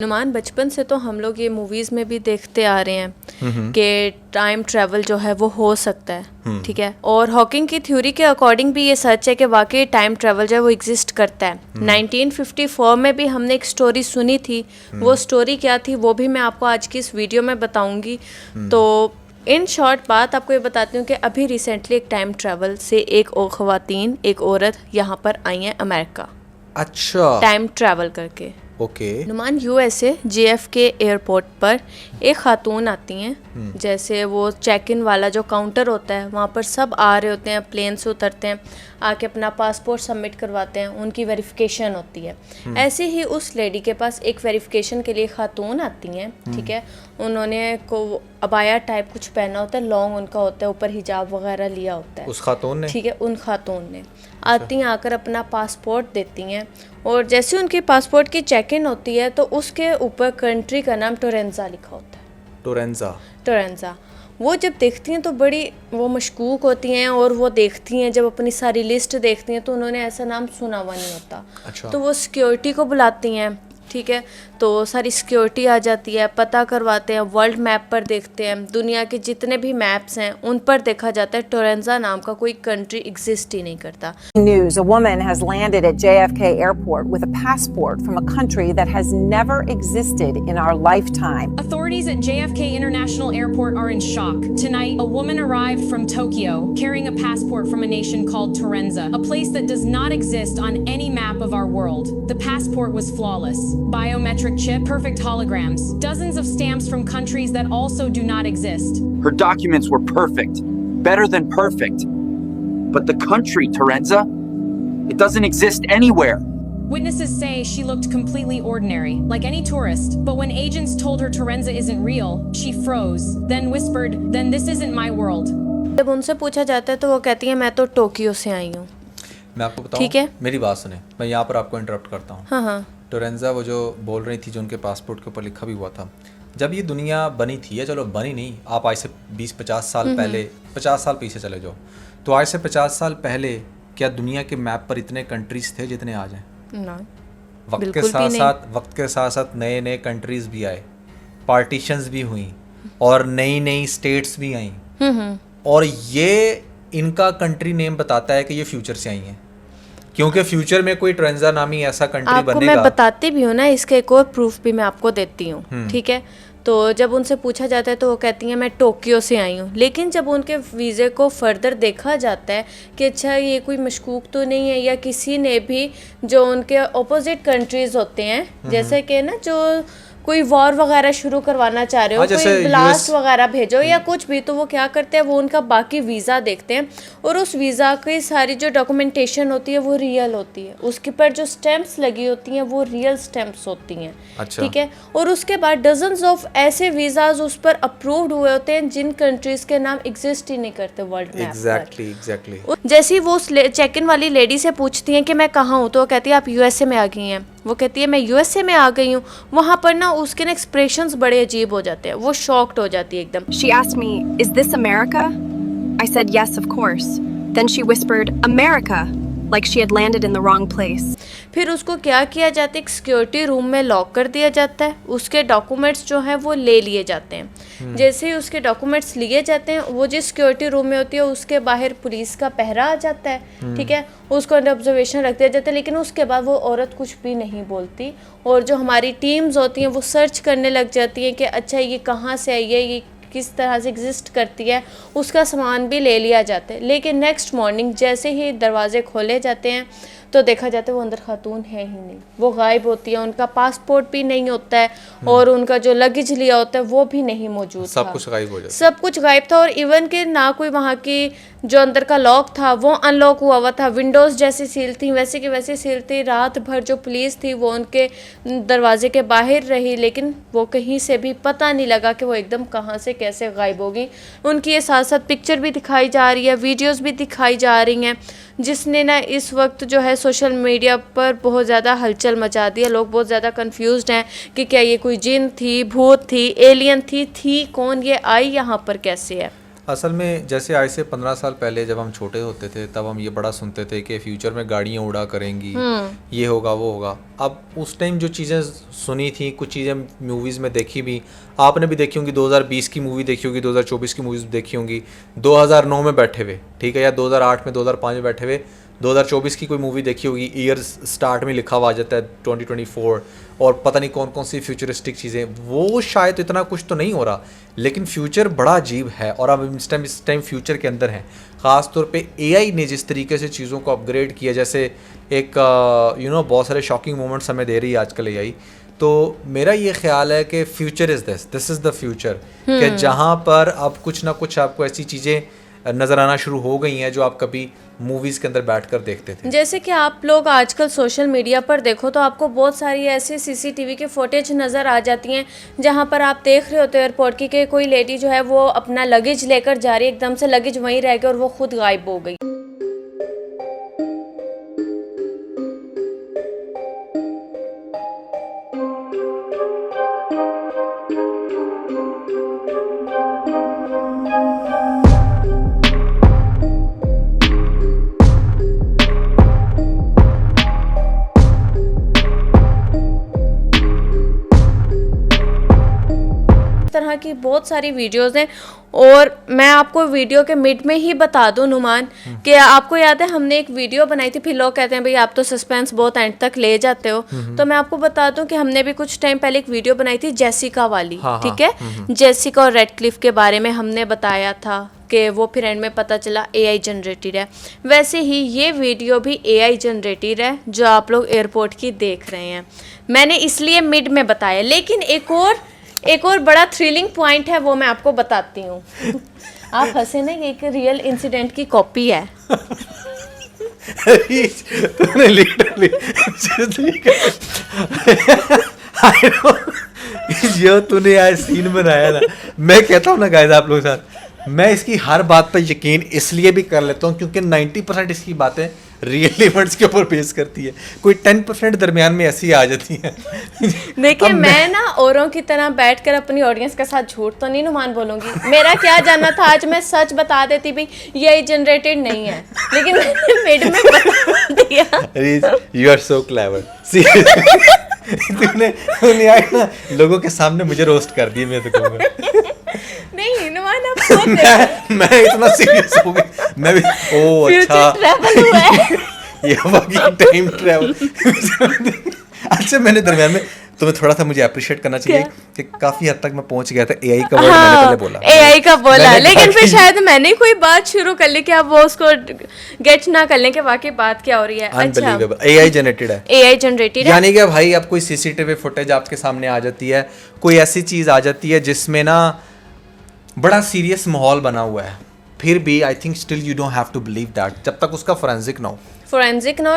नुमान बचपन से तो हम लोग ये मूवीज़ में भी देखते आ रहे हैं कि टाइम ट्रैवल जो है वो हो सकता है, ठीक है। और हॉकिंग की थ्योरी के अकॉर्डिंग भी ये सच है कि वाकई टाइम ट्रैवल जो है वो एग्जिस्ट करता है। 1954 में भी हमने एक स्टोरी सुनी थी, वो स्टोरी क्या थी वो भी मैं आपको आज की इस वीडियो में बताऊंगी। तो इन शॉर्ट बात आपको ये बताती हूँ कि अभी रिसेंटली एक टाइम ट्रैवल से एक ख़वातीन, एक औरत यहाँ पर आई हैं अमेरिका। अच्छा, टाइम ट्रैवल करके। Okay. Numan USA JFK airport पर एक खातून आती हैं। जैसे वो चेक इन वाला जो काउंटर होता है वहाँ पर सब आ रहे होते हैं, प्लेन से उतरते हैं, आके अपना पासपोर्ट सबमिट करवाते हैं, उनकी वेरिफिकेशन होती है। ऐसे ही उस लेडी के पास एक वेरिफिकेशन के लिए खातून आती हैं, ठीक है। उन्होंने को अबाया टाइप कुछ पहना होता है, लॉन्ग उनका होता है, ऊपर हिजाब वगैरह लिया होता है। उस खातून ने, ठीक है, उन खातून ने आती हैं, आकर अपना पासपोर्ट देती हैं और जैसे उनके पासपोर्ट की चेक इन होती है तो उसके ऊपर कंट्री का नाम टोरेंजा लिखा होता है। टोरेंजा। वो जब देखती हैं तो बड़ी वो मशकूक होती हैं और वो देखती हैं, जब अपनी सारी लिस्ट देखती हैं तो उन्होंने ऐसा नाम सुना हुआ नहीं होता। अच्छा। तो वो सिक्योरिटी को बुलाती हैं, ठीक है। तो सारी सिक्योरिटी आ जाती है, पता करवाते हैं, वर्ल्ड मैप पर देखते हैं, दुनिया के जितने भी मैप्स हैं उन पर देखा जाता है टोरेंजा नाम का कोई कंट्री एग्जिस्ट ही नहीं करता। News: a woman has landed at JFK Airport with a passport from a country that has never existed in our lifetime. Authorities at JFK International Airport are in shock. Tonight, a woman arrived from Tokyo carrying a passport from a nation called Torenza, a place that does not exist on any map of our world. The passport was flawless. Biometric chip, perfect holograms, dozens of stamps from countries that also do not exist. Her documents were perfect, better than perfect. But the country, Torenza, it doesn't exist anywhere. Witnesses say she looked completely ordinary, like any tourist, but when agents told her Torenza isn't real, she froze, then whispered, "Then this isn't my world." जब उनसे पूछा जाता है तो वो कहती है मैं तो टोक्यो से आई हूँ। मैं आपको बताऊं, ठीक है, मेरी बात सुने, मैं यहाँ पर आपको इंटरप्ट करता हूँ। हाँ। टोरेंजा वो जो बोल रही थी, जो उनके पासपोर्ट के ऊपर लिखा भी हुआ था, जब ये दुनिया बनी थी, या चलो बनी नहीं, आप आज से 20-50 साल पहले, 50 साल पीछे चले जाओ, तो आज से 50 साल पहले क्या दुनिया के मैप पर इतने कंट्रीज थे जितने आज हैं? ना, वक्त के साथ साथ नए नए कंट्रीज भी आए, पार्टीशंस भी हुई और नई नई स्टेट्स भी आई। और ये इनका कंट्री नेम बताता है कि ये फ्यूचर से आई हैं, क्योंकि फ्यूचर में कोई टोरेंजा नामी ऐसा कंट्री आपको बनेगा। मैं बताती भी हूँ ना, इसका एक और प्रूफ भी मैं आपको देती हूँ, ठीक है। तो जब उनसे पूछा जाता है तो वो कहती हैं मैं टोक्यो से आई हूँ, लेकिन जब उनके वीज़े को फर्दर देखा जाता है कि अच्छा ये कोई मशकूक तो नहीं है, या किसी ने भी जो उनके अपोजिट कंट्रीज़ होते हैं, जैसे कि ना जो कोई वॉर वगैरह शुरू करवाना चाह रहे हो, कोई ब्लास्ट वगैरह भेजो या कुछ भी, तो वो क्या करते हैं, वो उनका बाकी वीज़ा देखते हैं और उस वीज़ा की सारी जो डॉक्यूमेंटेशन होती है वो रियल होती है, उसके पर जो स्टैम्प्स लगी होती हैं वो रियल स्टैम्प्स होती हैं। अच्छा। ठीक है। और उसके बाद डजन्स ऑफ ऐसे वीज़ाज उस पर अप्रूव्ड हुए होते हैं जिन कंट्रीज़ के नाम एग्जिस्ट ही नहीं करते वर्ल्ड में। एग्जैक्टली। जैसे ही वो चेक इन वाली लेडी से पूछती हैं कि मैं कहाँ हूँ, तो वो कहती है आप USA में आ गई हैं। वो कहती है मैं USA में आ गई हूँ। वहाँ पर ना उसके ना एक्सप्रेशंस बड़े अजीब हो जाते हैं, वो शॉक्ड हो जाती है एकदम। She asked me, "Is this America?" I said, "Yes, of course." Then she whispered, "America," like she had landed in the wrong place. फिर उसको क्या किया जाता है, एक सिक्योरिटी रूम में लॉक कर दिया जाता है, उसके डॉक्यूमेंट्स जो हैं वो ले लिए जाते हैं। जैसे ही उसके डॉक्यूमेंट्स लिए जाते हैं, वो जिस सिक्योरिटी रूम में होती है उसके बाहर पुलिस का पहरा आ जाता है, ठीक है, उसको अंडर ऑब्जर्वेशन रख दिया जाता है। लेकिन उसके बाद वो औरत कुछ भी नहीं बोलती और जो हमारी टीम्स होती हैं वो सर्च करने लग जाती हैं कि अच्छा ये कहाँ से आई है, ये किस तरह से एग्जिस्ट करती है, उसका सामान भी ले लिया जाता है। लेकिन नेक्स्ट मॉर्निंग जैसे ही दरवाजे खोले जाते हैं तो देखा जाता है वो अंदर खातून है ही नहीं, वो गायब होती है, उनका पासपोर्ट भी नहीं होता है और उनका जो लगेज लिया होता है वो भी नहीं मौजूद था। सब कुछ गायब हो जाता है। सब कुछ गायब था और इवन के ना कोई वहाँ की जो अंदर का लॉक था वो अनलॉक हुआ था, विंडोज़ जैसी सील थी वैसे की वैसे सील थी। रात भर जो पुलिस थी वो उनके दरवाजे के बाहर रही, लेकिन वो कहीं से भी पता नहीं लगा कि वो एकदम कहाँ से कैसे गायब होगी। उनकी ये साथ साथ पिक्चर भी दिखाई जा रही है, वीडियोज़ भी दिखाई जा रही हैं, जिसने ना इस वक्त जो है सोशल मीडिया पर बहुत ज़्यादा हलचल मचा दी है। लोग बहुत ज़्यादा कंफ्यूज्ड हैं कि क्या ये कोई जिन थी, भूत थी, एलियन थी कौन, ये आई यहाँ पर कैसे है। असल में जैसे आज से 15 साल पहले जब हम छोटे होते थे तब हम ये बड़ा सुनते थे कि फ्यूचर में गाड़ियाँ उड़ा करेंगी, ये होगा वो होगा। अब उस टाइम जो चीज़ें सुनी थी, कुछ चीज़ें मूवीज़ में देखी भी, आपने भी देखी होंगी, 2020 की मूवी देखी होगी, 2024 की मूवीज़ देखी होंगी, 2009 में बैठे हुए, ठीक है, या 2008 में 2005 में बैठे हुए 2024 की कोई मूवी देखी होगी, ईयर स्टार्ट में लिखा हुआ आ जाता है 2024, और पता नहीं कौन कौन सी फ्यूचरिस्टिक चीज़ें, वो शायद इतना कुछ तो नहीं हो रहा, लेकिन फ्यूचर बड़ा अजीब है। और अब इस टाइम फ्यूचर के अंदर हैं, ख़ास तौर पे एआई ने जिस तरीके से चीज़ों को अपग्रेड किया, जैसे एक बहुत सारे शॉकिंग मोमेंट्स हमें दे रही है आजकल एआई। तो मेरा ये ख्याल है कि future is this is the future, कि जहाँ पर अब कुछ ना कुछ आपको ऐसी चीज़ें नज़र आना शुरू हो गई हैं जो आप कभी मूवीज़ के अंदर बैठकर देखते थे। जैसे कि आप लोग आजकल सोशल मीडिया पर देखो तो आपको बहुत सारी ऐसी सीसीटीवी के फुटेज नज़र आ जाती हैं जहां पर आप देख रहे होते हो एयरपोर्ट की कि कोई लेडी जो है वो अपना लगेज लेकर जा रही है, एकदम से लगेज वहीं रह गया और वो खुद गायब हो गई। तरह की बहुत सारी वीडियोस हैं, और मैं आपको वीडियो के मिड में ही बता दूं नुमान कि आपको याद है हमने एक वीडियो बनाई थी, फिर लोग कहते हैं भाई आप तो सस्पेंस बहुत एंड तक ले जाते हो, तो मैं आपको बता दूं कि हमने भी कुछ टाइम पहले एक वीडियो बनाई थी जेसिका वाली, ठीक है, जेसिका और रेडक्लिफ के बारे में हमने बताया था कि वो फिर एंड में पता चला एआई जनरेटेड है। वैसे ही ये वीडियो भी एआई जनरेटेड है जो आप लोग एयरपोर्ट की देख रहे हैं, मैंने इसलिए मिड में बताया। लेकिन एक और बड़ा थ्रिलिंग पॉइंट है, वो मैं आपको बताती हूँ। आप हंसे ना, एक रियल इंसिडेंट की कॉपी है। तूने लिटरली जो तूने यार सीन बनाया ना, मैं कहता हूँ ना गाइस आप लोगों के साथ, मैं इसकी हर बात पर यकीन इसलिए भी कर लेता हूँ क्योंकि 90% इसकी बातें रियल इवेंट्स के ऊपर बेस करती है, कोई 10% दरमियान में ऐसी आ जाती है। देखिए मैं ना औरों की तरह बैठकर अपनी ऑडियंस के साथ झूठ तो नहीं नुमान बोलूंगी, मेरा क्या जानना था, आज मैं सच बता देती भी ये जनरेटेड नहीं है, लेकिन मैंने मिड में बता दिया। You are so clever. तूने आज ना लोगों के सामने मुझे रोस्ट कर दिया, मैं तो कहूँगा। नहीं नुमान आप मैं इतना सीरियस हो गया, मैं भी अच्छा ट्रैवल हुआ है। ये वाकई टाइम ट्रैवल। अच्छा मैंने दरमियान में तुम्हें थोड़ा सा मुझे अप्रिशिएट करना चाहिए कि काफी हद तक मैं पहुंच गया था, एआई का वर्ड मैंने पहले बोला, एआई का बोला, लेकिन फिर शायद मैंने कोई बात शुरू कर ली कि आप वो उसको गेट ना कर लें कि वाकई बात क्या हो रही है। अनबिलीवेबल, एआई जनरेटेड है, एआई जनरेटेड है, यानी कि भाई अब कोई सीसीटीवी फुटेज आपके सामने आ जाती है, कोई ऐसी चीज आ जाती है जिसमें ना बड़ा सीरियस माहौल बना हुआ है, फिर भी I think still you don't have to believe that जब तक उसका फोरेंसिक ना हो।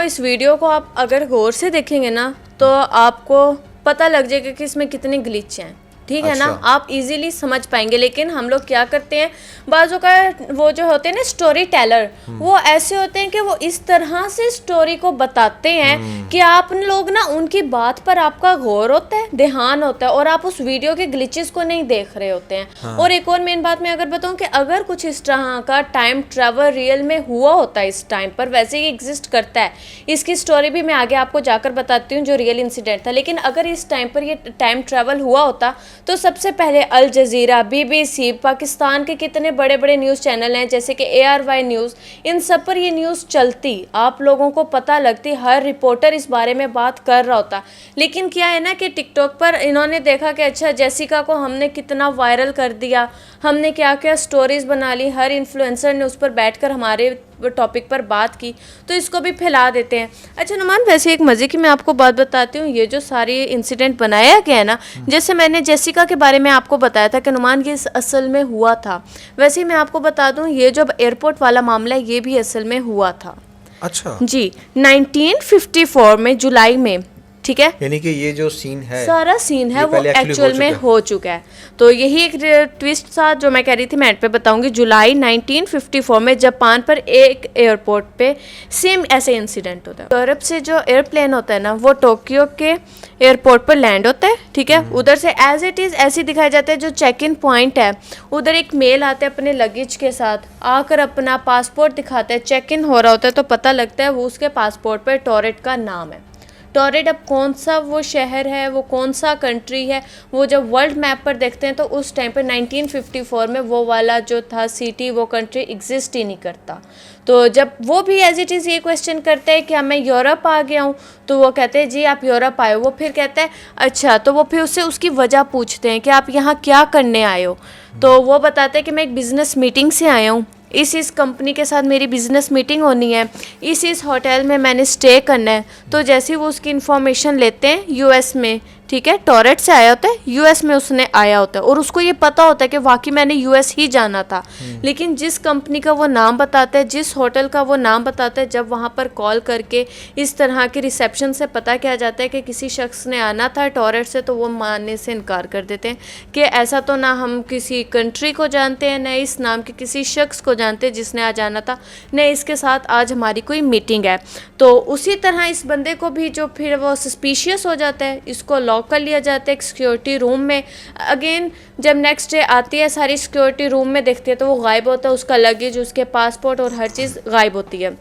इस वीडियो को आप अगर गौर से देखेंगे ना तो आपको पता लग जाएगा कि इसमें कितने ग्लिच हैं, ठीक है ना, आप इजीली समझ पाएंगे। लेकिन हम लोग क्या करते हैं, बाजू का वो जो होते हैं ना स्टोरी टेलर, वो ऐसे होते हैं कि वो इस तरह से स्टोरी को बताते हैं कि आप लोग ना उनकी बात पर आपका गौर होता है, ध्यान होता है, और आप उस वीडियो के ग्लिचेस को नहीं देख रहे होते हैं। और एक और मेन बात मैं अगर बताऊं कि अगर कुछ इस तरह का टाइम ट्रैवल रियल में हुआ होता है इस टाइम पर, वैसे ही एग्जिस्ट करता है, इसकी स्टोरी भी मैं आगे आपको जाकर बताती हूँ जो रियल इंसिडेंट था। लेकिन अगर इस टाइम पर ये टाइम ट्रैवल हुआ होता तो सबसे पहले अल जजीरा, बीबीसी, पाकिस्तान के कितने बड़े बड़े न्यूज़ चैनल हैं जैसे कि ARY न्यूज़, इन सब पर ये न्यूज़ चलती, आप लोगों को पता लगती, हर रिपोर्टर इस बारे में बात कर रहा होता। लेकिन क्या है ना कि टिकटॉक पर इन्होंने देखा कि अच्छा जेसिका को हमने कितना वायरल कर दिया, हमने क्या क्या स्टोरीज बना ली, हर इन्फ्लुएंसर ने उस पर बैठकर हमारे टॉपिक पर बात की, तो इसको भी फैला देते हैं। अच्छा नुमान, वैसे एक मज़े की मैं आपको बात बताती हूँ, ये जो सारी इंसिडेंट बनाया गया है ना, जैसे मैंने जेसिका के बारे में आपको बताया था कि नुमान ये असल में हुआ था, वैसे ही मैं आपको बता दूँ ये जो एयरपोर्ट वाला मामला है ये भी असल में हुआ था। अच्छा जी, 1954 में जुलाई में ठीक है, यानी कि ये जो सीन है, सारा सीन है ये वो पहले actually एक्चुअल में हो चुका है। तो यही एक ट्विस्ट था जो मैं कह रही थी, मैं एंड पे बताऊंगी। जुलाई 1954 में जापान पर एक एयरपोर्ट पे सेम ऐसे इंसिडेंट होता है। यूरोप से जो एयरप्लेन होता है ना, वो टोक्यो के एयरपोर्ट पर लैंड होता है, ठीक है। उधर से एज इट इज़ ऐसे दिखाया जाता है, जो चेक इन पॉइंट है उधर एक मेल आता है अपने लगेज के साथ, आकर अपना पासपोर्ट दिखाता है। चेक इन हो रहा होता है तो पता लगता है वो उसके पासपोर्ट पर टोरेट का नाम है। टोरेट अब कौन सा वो शहर है, वो कौन सा कंट्री है, वो जब वर्ल्ड मैप पर देखते हैं तो उस टाइम पर 1954 में वो वाला जो था सिटी, वो कंट्री एग्जिस्ट ही नहीं करता। तो जब वो भी एज इट इज़ ये क्वेश्चन करते हैं कि मैं यूरोप आ गया हूँ, तो वो कहते हैं जी आप यूरोप आए हो। वो फिर कहता है अच्छा, तो वो फिर उससे उसकी वजह पूछते हैं कि आप यहाँ क्या करने आए हो। तो वो बताते हैं कि मैं एक बिज़नेस मीटिंग से आया हूँ, इस कंपनी के साथ मेरी बिज़नेस मीटिंग होनी है, इस होटल में मैंने स्टे करना है। तो जैसे ही वो उसकी इन्फॉर्मेशन लेते हैं यूएस में, ठीक है, टोरेट से आया होता है, यूएस में उसने आया होता है और उसको ये पता होता है कि वाकई मैंने यूएस ही जाना था। लेकिन जिस कंपनी का वो नाम बताता है, जिस होटल का वो नाम बताता है, जब वहाँ पर कॉल करके इस तरह के रिसेप्शन से पता किया जाता है कि किसी शख्स ने आना था टोरेट से, तो वो मानने से इनकार कर देते हैं कि ऐसा तो ना हम किसी कंट्री को जानते हैं, न इस नाम के किसी शख्स को जानते हैं जिसने आज आना था, न इसके साथ आज हमारी कोई मीटिंग है। तो उसी तरह इस बंदे को भी जो फिर वो सस्पिशियस हो जाता है, इसको लॉक कर लिया जाता है एक सिक्योरिटी रूम में। अगेन जब नेक्स्ट डे आती है, सारी सिक्योरिटी रूम में देखती है तो वो गायब होता है, उसका लगेज, उसके पासपोर्ट और हर चीज़ गायब होती है।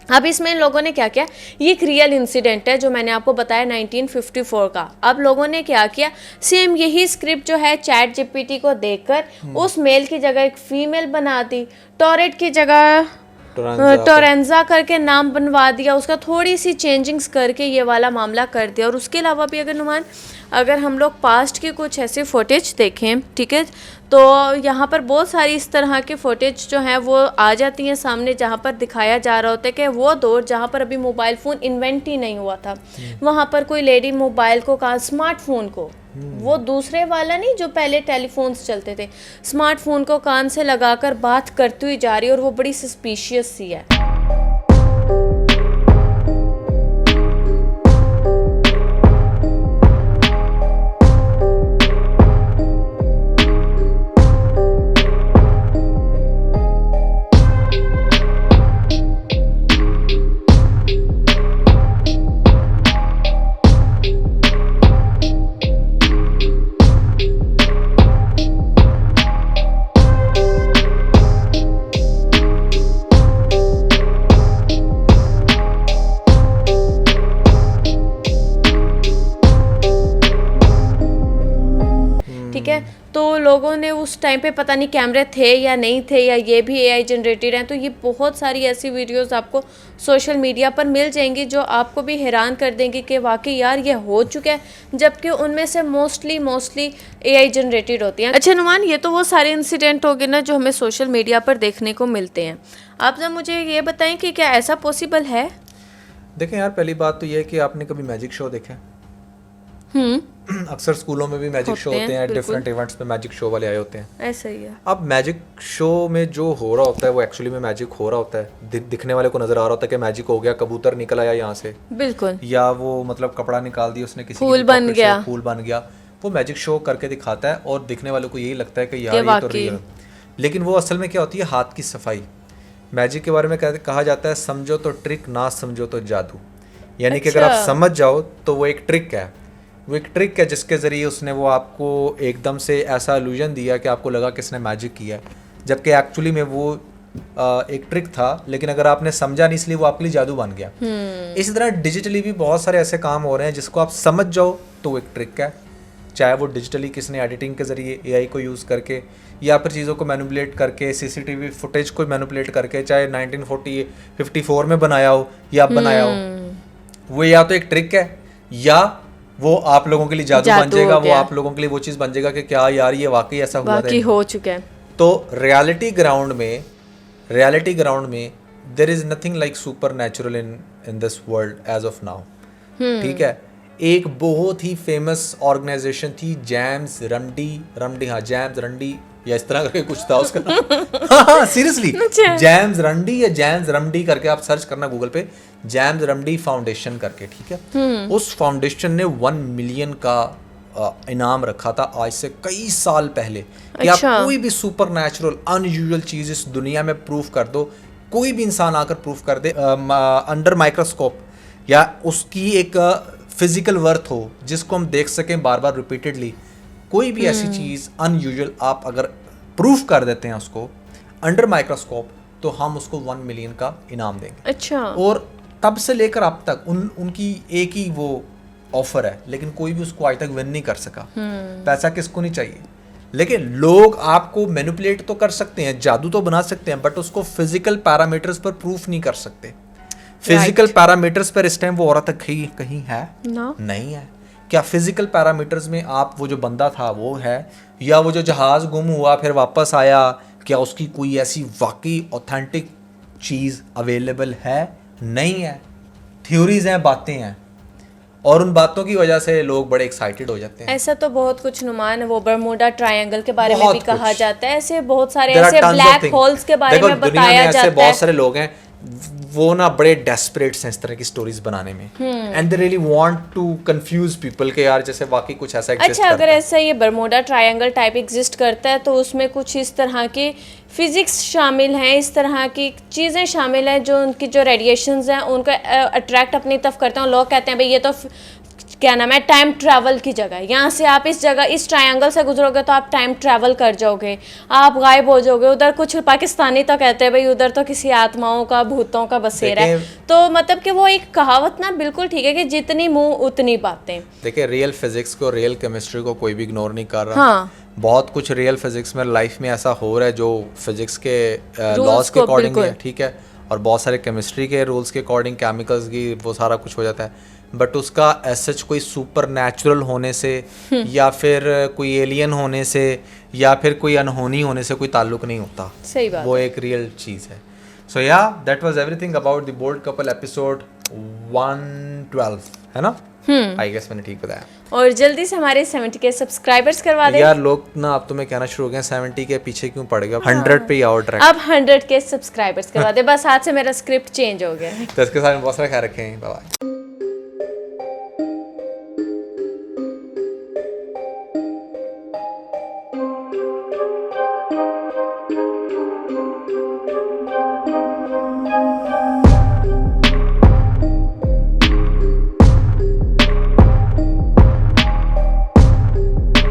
अब इसमें लोगों ने क्या किया, ये एक रियल इंसिडेंट है जो मैंने आपको बताया 1954 का। अब लोगों ने क्या किया, सेम यही स्क्रिप्ट जो है चैट जीपीटी को देकर उस मेल की जगह एक फीमेल बना दी, टोरेट की जगह टोरेंजा करके नाम बनवा दिया, उसका थोड़ी सी चेंजिंग्स करके ये वाला मामला कर दिया। और उसके अलावा भी अगर हम लोग पास्ट की कुछ ऐसी फुटेज देखें, ठीक है, तो यहाँ पर बहुत सारी इस तरह की फुटेज जो हैं वो आ जाती हैं सामने, जहाँ पर दिखाया जा रहा होता है कि वो दौर जहाँ पर अभी मोबाइल फ़ोन इन्वेंट ही नहीं हुआ था, वहाँ पर कोई लेडी मोबाइल को कहा, स्मार्टफोन को, वो दूसरे वाला नहीं जो पहले टेलीफोन्स चलते थे, स्मार्टफोन को कान से लगाकर बात करती हुई जा रही है और वो बड़ी सस्पिशियस सी है। तो लोगों ने उस टाइम पे पता नहीं कैमरे थे या नहीं थे, या ये भी एआई जनरेटेड हैं, तो ये बहुत सारी ऐसी वीडियोस आपको सोशल मीडिया पर मिल जाएंगी जो आपको भी हैरान कर देंगी कि वाकई यार ये हो चुका है, जबकि उनमें से मोस्टली एआई जनरेटेड होती हैं। अच्छा नुमान, ये तो वो सारे इंसिडेंट हो गए ना जो हमें सोशल मीडिया पर देखने को मिलते हैं। आप जब मुझे ये बताएं कि क्या ऐसा पॉसिबल है? देखें यार, पहली बात तो ये है कि आपने कभी मैजिक शो देखा है? अक्सर स्कूलों में भी मैजिक शो होते हैं, डिफरेंट इवेंट्स में मैजिक शो वाले आए होते हैं। ऐसा ही है। अब मैजिक शो में जो हो रहा होता है वो एक्चुअली में मैजिक हो रहा होता है, दिखने वाले को नजर आ रहा होता है कि मैजिक हो गया, कबूतर निकल आया यहाँ से, बिल्कुल, या वो मतलब कपड़ा निकाल दिया उसने, किसी फूल बन गया, फूल बन गया, वो मैजिक शो करके दिखाता है और दिखने वालों को यही लगता है कि यार ये तो रियल। लेकिन वो असल में क्या होती है, हाथ की सफाई। मैजिक के बारे में कहा जाता है समझो तो ट्रिक, ना समझो तो जादू। यानी कि अगर आप समझ जाओ तो वो एक ट्रिक है, वो एक ट्रिक है जिसके ज़रिए उसने वो आपको एकदम से ऐसा इल्यूजन दिया कि आपको लगा कि इसने मैजिक किया है, जबकि एक्चुअली में वो एक ट्रिक था, लेकिन अगर आपने समझा नहीं इसलिए वो आपके लिए जादू बन गया। इसी तरह डिजिटली भी बहुत सारे ऐसे काम हो रहे हैं जिसको आप समझ जाओ तो वो एक ट्रिक है, चाहे वो डिजिटली किसने एडिटिंग के ज़रिए एआई को यूज़ करके या फिर चीज़ों को मैनिपुलेट करके, सीसीटीवी फुटेज को मैनिपुलेट करके, चाहे 1954 में बनाया हो या अब बनाया हो, वो या तो एक ट्रिक है या वो आप लोगों के लिए जादू बन जाएगा, वो आप लोगों के लिए वो चीज़ बन जाएगा कि क्या यार ये वाकई ऐसा हुआ था, हो चुका है। तो रियलिटी ग्राउंड में there is nothing like super natural in this world as of now. ठीक है, एक बहुत ही फेमस ऑर्गेनाइजेशन थी जेम्स रंडी हाँ जेम्स रंडी या इस तरह करके कुछ था उसका हाँ सीरियसली जेम्स रंडी या जेम्स रमडी करके आप सर्च करना गूगल पे, जेम्स रमडी फाउंडेशन करके, ठीक है। उस फाउंडेशन ने 1 मिलियन का इनाम रखा था आज से कई साल पहले कि आप कोई भी सुपर नेचुरल अनयूजुअल चीज इस दुनिया में प्रूफ कर दो, कोई भी इंसान आकर प्रूफ कर दे अंडर माइक्रोस्कोप, या उसकी एक फिजिकल वर्थ हो जिसको हम देख सकें बार बार रिपीटेडली, कोई भी ऐसी चीज अनयूजुअल आप अगर प्रूफ कर देते हैं उसको अंडर माइक्रोस्कोप, तो हम उसको 1 मिलियन का इनाम देंगे। अच्छा। और तब से लेकर अब तक उनकी एक ही वो ऑफर है, लेकिन कोई भी उसको आज तक विन नहीं कर सका। पैसा किसको नहीं चाहिए, लेकिन लोग आपको मैनिपुलेट तो कर सकते हैं, जादू तो बना सकते हैं, बट उसको फिजिकल पैरामीटर्स पर प्रूफ नहीं कर सकते। फिजिकल पैरामीटर्स पर इस टाइम वो औरत कहीं है नहीं है। क्या फिजिकल पैरामीटर्स में आप वो जो बंदा था वो है, या वो जो जहाज गुम हुआ फिर वापस आया, क्या उसकी कोई ऐसी वाकई ऑथेंटिक चीज़ अवेलेबल है? नहीं है। थ्योरीज हैं, बातें हैं, और उन बातों की वजह से लोग बड़े एक्साइटेड हो जाते हैं। ऐसा तो बहुत कुछ नुमान है, वो बर्मुडा ट्रायंगल के बारे में भी कहा जाता है, ऐसे बहुत सारे There are ऐसे tons of black things. Holes के बारे देखो, में दुनिया बताया में जाता ऐसे है। बहुत सारे लोग हैं वो ना बड़े डेस्परेट्स हैं इस तरह की स्टोरीज बनाने में, and they really want to confuse people के यार जैसे वाकई कुछ ऐसा एग्जिस्ट अच्छा, अगर ऐसा ये बर्मुडा ट्रायंगल टाइप एग्जिस्ट करता है तो उसमें कुछ इस तरह की फिजिक्स शामिल हैं, इस तरह की चीज़ें शामिल हैं जो उनकी जो रेडिएशंस हैं उनको अट्रैक्ट अपनी तरफ करते हैं। लोग कहते हैं भाई ये तो क्या नाम है, टाइम ट्रैवल की जगह, यहाँ से आप इस जगह इस ट्रायंगल से गुजरोगे तो आप टाइम ट्रैवल कर जाओगे, आप गायब हो जाओगे। उधर कुछ पाकिस्तानी तो कहते हैं भाई उधर तो किसी आत्माओं का भूतों का बसेरा है। तो मतलब कि वो एक कहावत ना बिल्कुल ठीक है कि जितनी मुंह उतनी बातें। देखिए, रियल फिजिक्स को, रियल केमिस्ट्री को कोई भी इग्नोर नहीं कर रहा। हाँ। बहुत कुछ रियल फिजिक्स में लाइफ में ऐसा हो रहा है जो फिजिक्स के लॉज के अकॉर्डिंग है, ठीक है, और बहुत सारे केमिस्ट्री के रूल्स के अकॉर्डिंग, केमिकल्स की, वो सारा कुछ हो जाता है, बट उसका एसच कोई सुपर नेचुरल होने से या फिर कोई एलियन होने से या फिर कोई अनहोनी होने से कोई ताल्लुक नहीं होता। सही बात, वो एक रियल चीज़ है। सो या that was everything about the bold couple episode 112, है ना? आई गेस मैंने ठीक बताया। और जल्दी से हमारे 70 के सब्सक्राइबर्स करवा दें। यार लोग ना अब तो मैं कहना शुरू हो गए 70 के पीछे क्यों पड़ गया, 100 पे ही आओ डायरेक्ट। अब 100 के सब्सक्राइबर्स करवा दे, बस आज से मेरा स्क्रिप्ट चेंज हो गया। तो इसके साथ बहुत सारा ख्याल रखें, बाय बाय।